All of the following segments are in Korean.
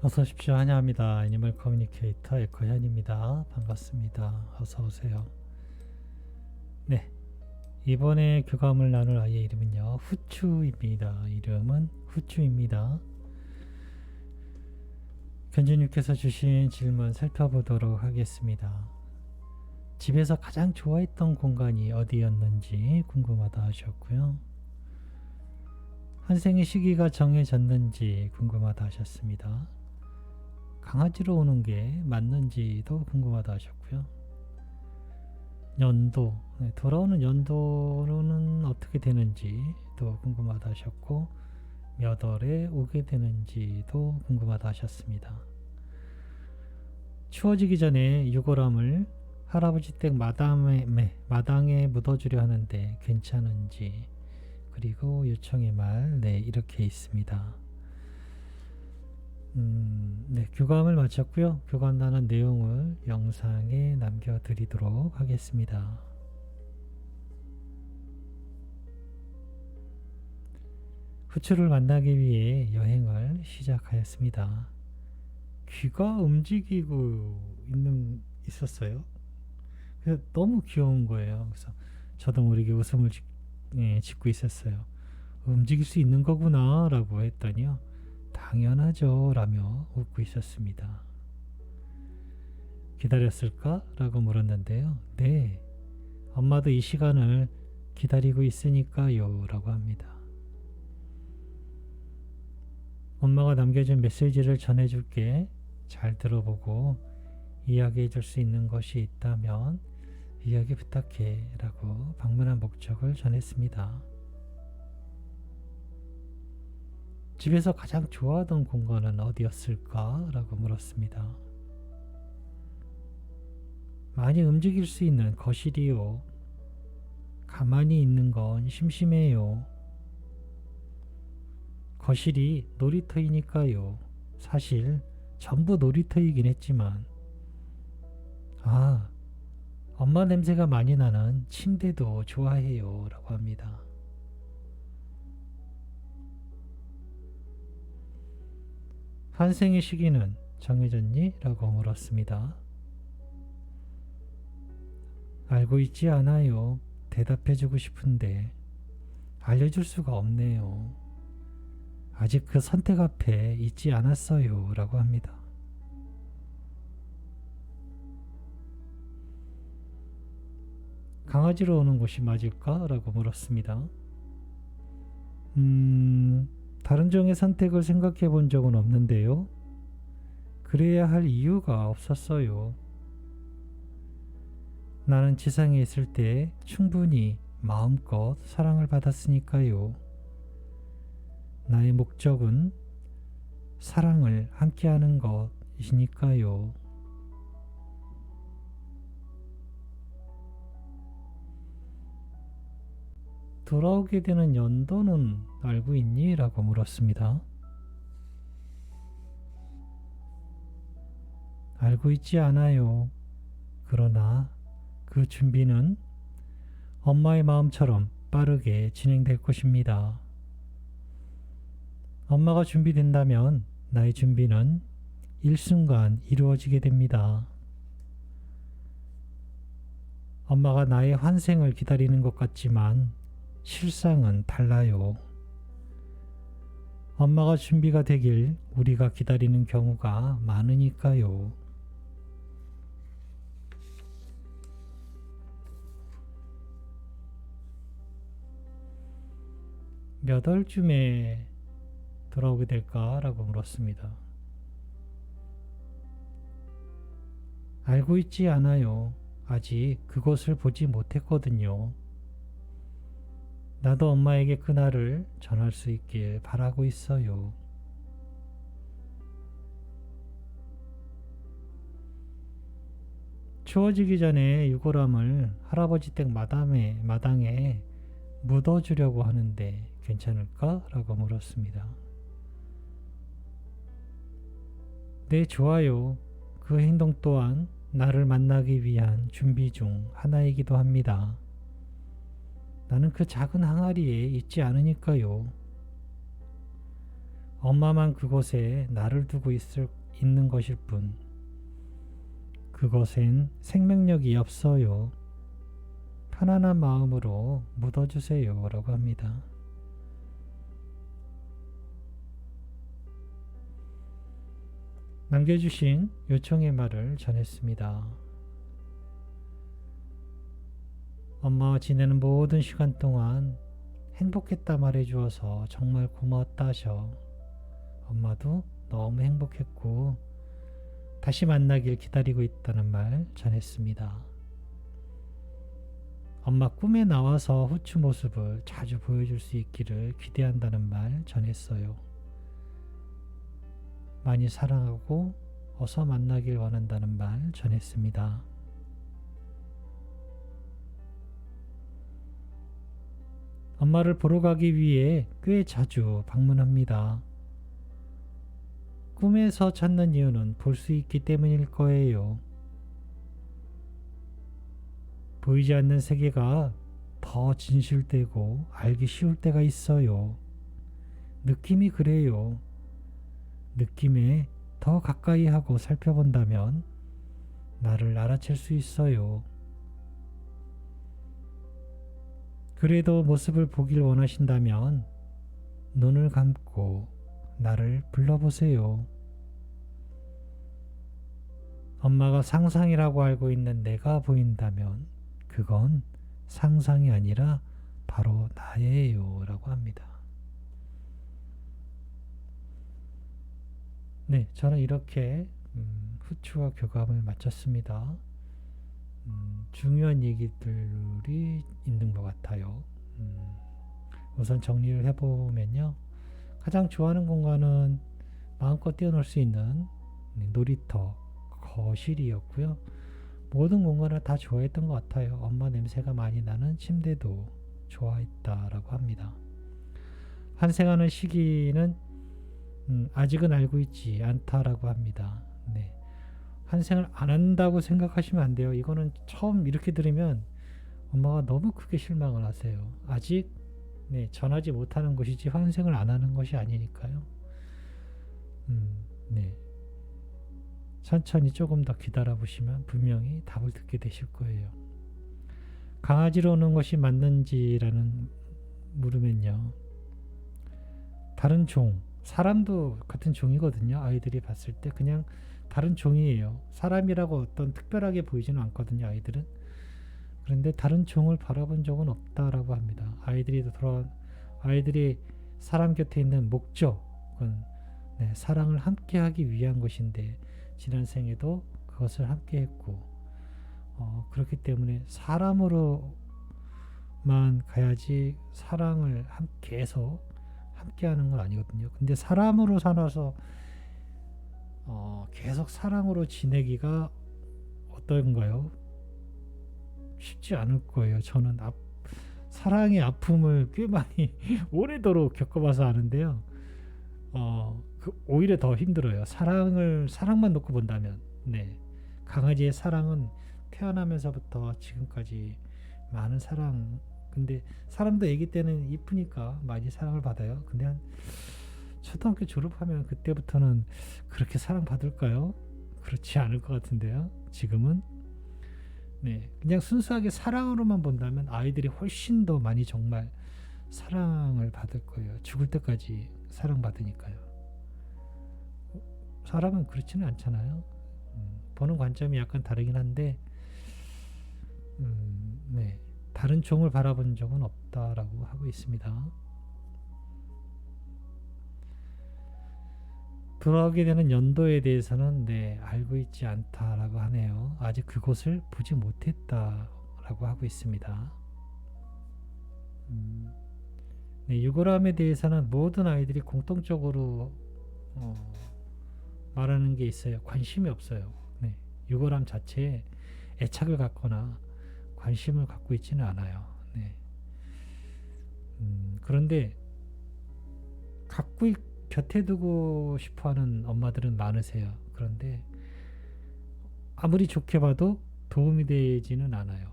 어서 오십시오. 환영합니다. 애니멀 커뮤니케이터 에코현입니다. 반갑습니다. 어서 오세요. 네, 이번에 교감을 나눌 아이의 이름은요, 후추입니다. 이름은 후추입니다. 견주님께서 주신 질문 살펴보도록 하겠습니다. 집에서 가장 좋아했던 공간이 어디였는지 궁금하다 하셨고요. 환생의 시기가 정해졌는지 궁금하다 하셨습니다. 강아지로 오는 게 맞는지도 궁금하다 하셨고요. 연도, 돌아오는 연도는 어떻게 되는지도 궁금하다 하셨고, 몇 월에 오게 되는지도 궁금하다 하셨습니다. 추워지기 전에 유골함을 할아버지 댁 마당에 묻어주려 하는데 괜찮은지, 그리고 요청의 말, 이렇게 있습니다. 교감을 마쳤고요. 교감하는 내용을 영상에 남겨드리도록 하겠습니다. 후추를 만나기 위해 여행을 시작하였습니다. 귀가 움직이고 있었어요. 그래서 너무 귀여운 거예요. 그래서 저도 모르게 웃음을 짓고 있었어요. 움직일 수 있는 거구나 라고 했더니요, 당연하죠 라며 웃고 있었습니다. 기다렸을까? 라고 물었는데요. 네, 엄마도 이 시간을 기다리고 있으니까요 라고 합니다. 엄마가 남겨준 메시지를 전해줄게. 잘 들어보고 이야기해 줄 수 있는 것이 있다면 이야기 부탁해 라고 방문한 목적을 전했습니다. 집에서 가장 좋아하던 공간은 어디였을까? 라고 물었습니다. 많이 움직일 수 있는 거실이요. 가만히 있는 건 심심해요. 거실이 놀이터이니까요. 사실 전부 놀이터이긴 했지만, 엄마 냄새가 많이 나는 침대도 좋아해요 라고 합니다. 환생의 시기는 정해졌니? 라고 물었습니다. 알고 있지 않아요. 대답해주고 싶은데 알려줄 수가 없네요. 아직 그 선택 앞에 있지 않았어요 라고 합니다. 강아지로 오는 곳이 맞을까? 라고 물었습니다. 다른 종의 선택을 생각해 본 적은 없는데요. 그래야 할 이유가 없었어요. 나는 지상에 있을 때 충분히 마음껏 사랑을 받았으니까요. 나의 목적은 사랑을 함께하는 것이니까요. 돌아오게 되는 연도는 알고 있니? 라고 물었습니다. 알고 있지 않아요. 그러나 그 준비는 엄마의 마음처럼 빠르게 진행될 것입니다. 엄마가 준비된다면 나의 준비는 일순간 이루어지게 됩니다. 엄마가 나의 환생을 기다리는 것 같지만 실상은 달라요. 엄마가 준비가 되길 우리가 기다리는 경우가 많으니까요. 몇 월쯤에 돌아오게 될까라고 물었습니다. 알고 있지 않아요. 아직 그것을 보지 못했거든요. 나도 엄마에게 그날을 전할 수 있길 바라고 있어요. 추워지기 전에 유골함을 할아버지 댁 마당에 묻어주려고 하는데 괜찮을까? 라고 물었습니다. 네, 좋아요. 그 행동 또한 나를 만나기 위한 준비 중 하나이기도 합니다. 나는 그 작은 항아리에 있지 않으니까요. 엄마만 그곳에 나를 두고 있는 것일 뿐 그것엔 생명력이 없어요. 편안한 마음으로 묻어주세요 라고 합니다. 남겨주신 요청의 말을 전했습니다. 엄마와 지내는 모든 시간 동안 행복했다 말해주어서 정말 고마웠다 하셔. 엄마도 너무 행복했고 다시 만나길 기다리고 있다는 말 전했습니다. 엄마 꿈에 나와서 후추 모습을 자주 보여줄 수 있기를 기대한다는 말 전했어요. 많이 사랑하고 어서 만나길 원한다는 말 전했습니다. 엄마를 보러 가기 위해 꽤 자주 방문합니다. 꿈에서 찾는 이유는 볼 수 있기 때문일 거예요. 보이지 않는 세계가 더 진실되고 알기 쉬울 때가 있어요. 느낌이 그래요. 느낌에 더 가까이 하고 살펴본다면 나를 알아챌 수 있어요. 그래도 모습을 보길 원하신다면 눈을 감고 나를 불러보세요. 엄마가 상상이라고 알고 있는 내가 보인다면 그건 상상이 아니라 바로 나예요 라고 합니다. 네, 저는 이렇게 후추와 교감을 마쳤습니다. 중요한 얘기들이 있는 것 같아요. 우선 정리를 해보면요. 가장 좋아하는 공간은 마음껏 뛰어놀 수 있는 놀이터, 거실이었고요. 모든 공간을 다 좋아했던 것 같아요. 엄마 냄새가 많이 나는 침대도 좋아했다라고 합니다. 환생하는 시기는 아직은 알고 있지 않다라고 합니다. 네. 환생을 안 한다고 생각하시면 안 돼요. 이거는 처음 이렇게 들으면 엄마가 너무 크게 실망을 하세요. 아직 전하지 못하는 것이지 환생을 안 하는 것이 아니니까요. 네. 천천히 조금 더 기다려 보시면 분명히 답을 듣게 되실 거예요. 강아지로 오는 것이 맞는지라는 물으면요. 다른 종, 사람도 같은 종이거든요. 아이들이 봤을 때 그냥 다른 종이에요. 사람이라고 어떤 특별하게 보이지는 않거든요. 아이들은. 그런데 다른 종을 바라본 적은 없다라고 합니다. 아이들이 사람 곁에 있는 목적은 사랑을 함께 하기 위한 것인데 지난 생에도 그것을 함께 했고 그렇기 때문에 사람으로만 가야지 사랑을 계속 함께 하는 건 아니거든요. 근데 사람으로 살아서 계속 사랑으로 지내기가 어떤가요? 쉽지 않을 거예요. 저는 사랑의 아픔을 꽤 많이 오래도록 겪어봐서 아는데요. 오히려 더 힘들어요. 사랑만 놓고 본다면. 네. 강아지의 사랑은 태어나면서부터 지금까지 많은 사랑. 근데 사람도 아기 때는 이쁘니까 많이 사랑을 받아요. 근데 한 초등학교 졸업하면 그때부터는 그렇게 사랑받을까요? 그렇지 않을 것 같은데요. 지금은 그냥 순수하게 사랑으로만 본다면 아이들이 훨씬 더 많이 정말 사랑을 받을 거예요. 죽을 때까지 사랑받으니까요. 사람은 그렇지는 않잖아요. 보는 관점이 약간 다르긴 한데 다른 종을 바라본 적은 없다라고 하고 있습니다. 돌아오게 되는 연도에 대해서는 알고 있지 않다라고 하네요. 아직 그곳을 보지 못했다라고 하고 있습니다. 유골함에 대해서는 모든 아이들이 공통적으로 말하는 게 있어요. 관심이 없어요. 유골함 자체에 애착을 갖거나 관심을 갖고 있지는 않아요. 그런데 곁에 두고 싶어하는 엄마들은 많으세요. 그런데 아무리 좋게 봐도 도움이 되지는 않아요.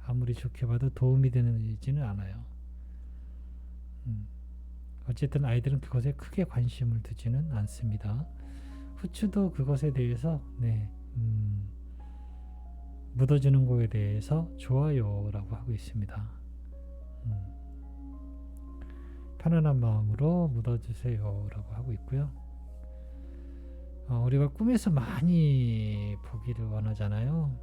아무리 좋게 봐도 도움이 되지는 않아요. 어쨌든 아이들은 그것에 크게 관심을 두지는 않습니다. 후추도 그것에 대해서 묻어주는 거에 대해서 좋아요라고 하고 있습니다. 편안한 마음으로 묻어주세요라고 하고 있고요. 우리가 꿈에서 많이 보기를 원하잖아요.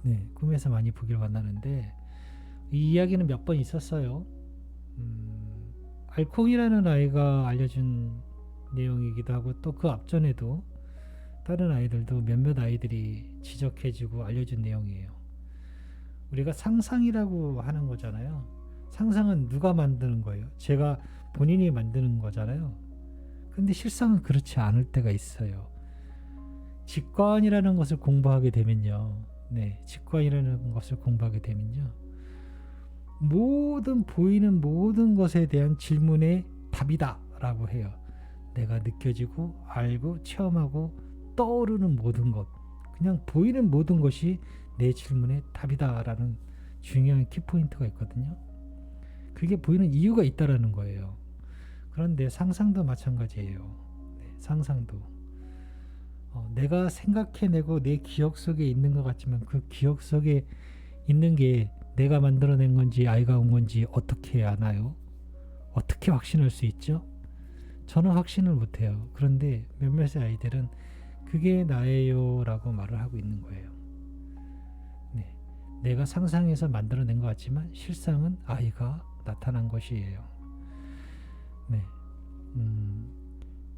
네, 꿈에서 많이 보기를 원하는데 이 이야기는 몇 번 있었어요. 알콩이라는 아이가 알려준 내용이기도 하고 또 그 앞전에도 다른 아이들도 몇몇 아이들이 지적해주고 알려준 내용이에요. 우리가 상상이라고 하는 거잖아요. 상상은 누가 만드는 거예요? 제가 본인이 만드는 거잖아요. 근데 실상은 그렇지 않을 때가 있어요. 직관이라는 것을 공부하게 되면요. 직관이라는 것을 공부하게 되면요. 보이는 모든 것에 대한 질문의 답이다 라고 해요. 내가 느껴지고 알고 체험하고 떠오르는 모든 것, 그냥 보이는 모든 것이 내 질문의 답이다 라는 중요한 키포인트가 있거든요. 그게 보이는 이유가 있다라는 거예요. 그런데 상상도 마찬가지예요. 상상도 내가 생각해내고 내 기억 속에 있는 것 같지만 그 기억 속에 있는 게 내가 만들어낸 건지 아이가 온 건지 어떻게 아나요? 어떻게 확신할 수 있죠? 저는 확신을 못해요. 그런데 몇몇의 아이들은 그게 나예요 라고 말을 하고 있는 거예요. 내가 상상해서 만들어낸 것 같지만 실상은 아이가 나타난 것이에요.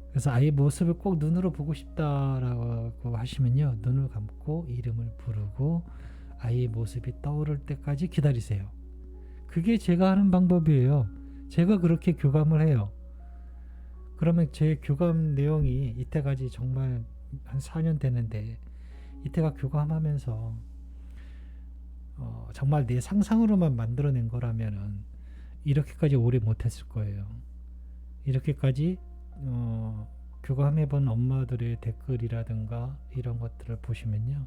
그래서 아이의 모습을 꼭 눈으로 보고 싶다라고 하시면요. 눈을 감고 이름을 부르고 아이의 모습이 떠오를 때까지 기다리세요. 그게 제가 하는 방법이에요. 제가 그렇게 교감을 해요. 그러면 제 교감 내용이 이때까지 정말 한 4년 되는데 이때가 교감하면서 정말 내 상상으로만 만들어낸 거라면은 이렇게까지 오래 못했을 거예요. 이렇게까지 교감해본 엄마들의 댓글이라든가 이런 것들을 보시면요.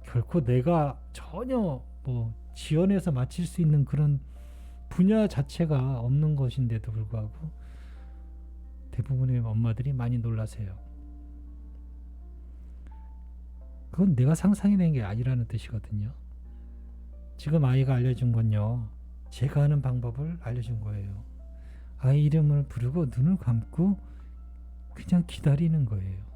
결코 내가 전혀 지원해서 맞힐 수 있는 그런 분야 자체가 없는 것인데도 불구하고 대부분의 엄마들이 많이 놀라세요. 그건 내가 상상해낸 게 아니라는 뜻이거든요. 지금 아이가 알려준 건요. 제가 하는 방법을 알려준 거예요. 아이 이름을 부르고 눈을 감고 그냥 기다리는 거예요.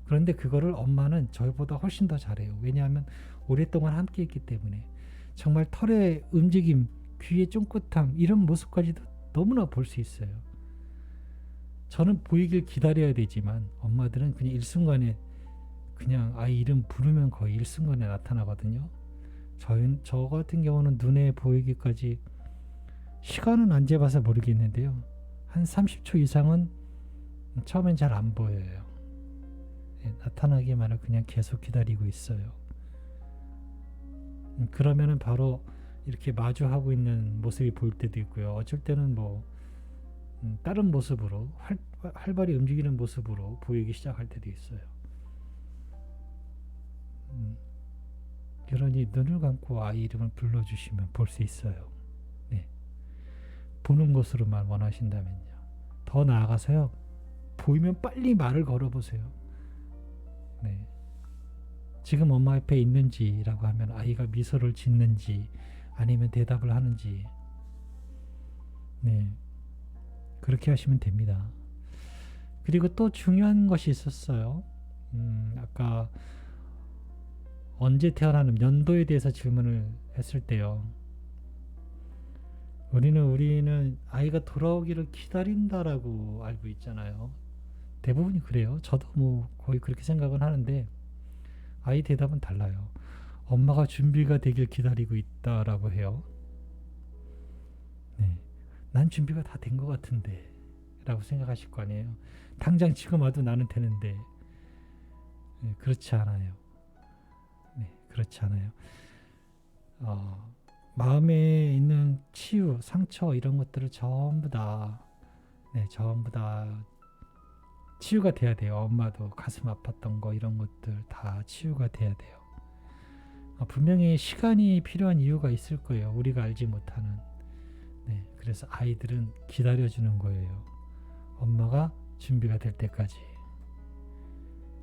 그런데 그거를 엄마는 저보다 훨씬 더 잘해요. 왜냐하면 오랫동안 함께 했기 때문에. 정말 털의 움직임, 귀의 쫑긋함 이런 모습까지도 너무나 볼 수 있어요. 저는 보이길 기다려야 되지만 엄마들은 그냥 일순간에 그냥 아이 이름 부르면 거의 일순간에 나타나거든요. 저 같은 경우는 눈에 보이기까지 시간은 안 재봐서 모르겠는데요. 한 30초 이상은 처음엔 잘 안 보여요. 나타나기만을 그냥 계속 기다리고 있어요. 그러면은 바로 이렇게 마주하고 있는 모습이 보일 때도 있고요. 어쩔 때는 다른 모습으로 활발히 움직이는 모습으로 보이기 시작할 때도 있어요. 그러니 눈을 감고 아이 이름을 불러주시면 볼 수 있어요. 보는 것으로만 원하신다면요. 더 나아가서요. 보이면 빨리 말을 걸어보세요. 지금 엄마 옆에 있는지라고 하면 아이가 미소를 짓는지 아니면 대답을 하는지 그렇게 하시면 됩니다. 그리고 또 중요한 것이 있었어요. 아까 언제 태어나는 연도에 대해서 질문을 했을 때요. 우리는 아이가 돌아오기를 기다린다라고 알고 있잖아요. 대부분이 그래요. 저도 거의 그렇게 생각은 하는데 아이 대답은 달라요. 엄마가 준비가 되길 기다리고 있다라고 해요. 난 준비가 다 된 것 같은데 라고 생각하실 거 아니에요. 당장 지금 와도 나는 되는데 그렇지 않아요. 그렇지 않아요. 마음에 있는 치유, 상처 이런 것들을 전부 다 치유가 돼야 돼요. 엄마도 가슴 아팠던 거 이런 것들 다 치유가 돼야 돼요. 분명히 시간이 필요한 이유가 있을 거예요. 우리가 알지 못하는. 네, 그래서 아이들은 기다려주는 거예요. 엄마가 준비가 될 때까지.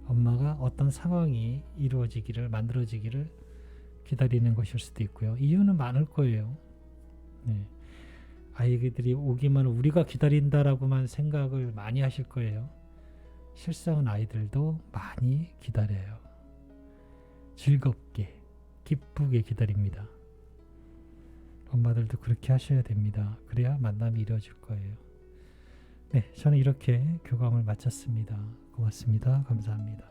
엄마가 어떤 상황이 만들어지기를 기다리는 것일 수도 있고요. 이유는 많을 거예요. 네. 아이들이 오기만 우리가 기다린다라고만 생각을 많이 하실 거예요. 실상은 아이들도 많이 기다려요. 즐겁게, 기쁘게 기다립니다. 엄마들도 그렇게 하셔야 됩니다. 그래야 만남이 이루어질 거예요. 네, 저는 이렇게 교감을 마쳤습니다. 고맙습니다. 감사합니다.